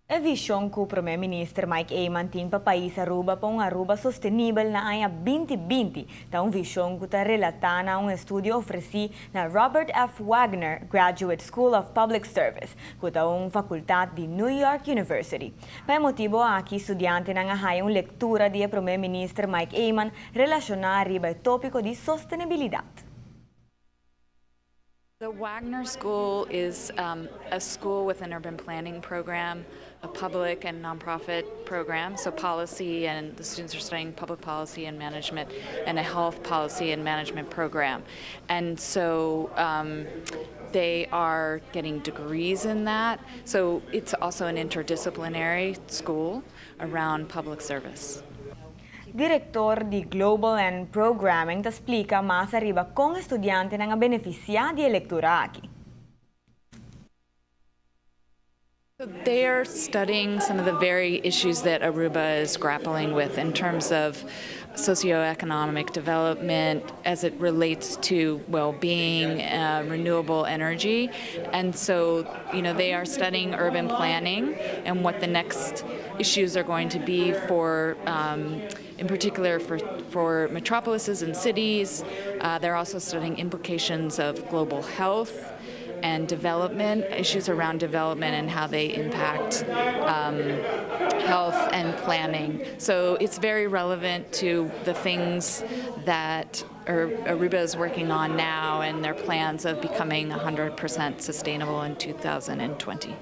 A visyon ko Primeiro-Ministro Mike Ayman tin pa país Aruba pa um Aruba sustenível na anha 2020. Tá visyon ko ta relata na estúdio ofereci na Robert F. Wagner Graduate School of Public Service, ko ta fakultad di New York University. Pa motivo aqui estudiante na nga hayong lectura di Primeiro-Ministro Mike Ayman relacionar riba tópico di sostenibilidade. The Wagner School is a school with an urban planning program, a public and nonprofit program, so policy, and the students are studying public policy and management, and a health policy and management program. And so they are getting degrees in that. So it's also an interdisciplinary school around public service. Director di Global and Programming ta explica mas arriba con estudiante nga beneficia di Lectura aqui. They are studying some of the very issues that Aruba is grappling with in terms of socioeconomic development as it relates to well-being, renewable energy. And so, they are studying urban planning and what the next issues are going to be for, in particular for metropolises and cities. They're also studying implications of global health and development, issues around development and how they impact health and planning. So it's very relevant to the things that Aruba is working on now and their plans of becoming 100% sustainable in 2020.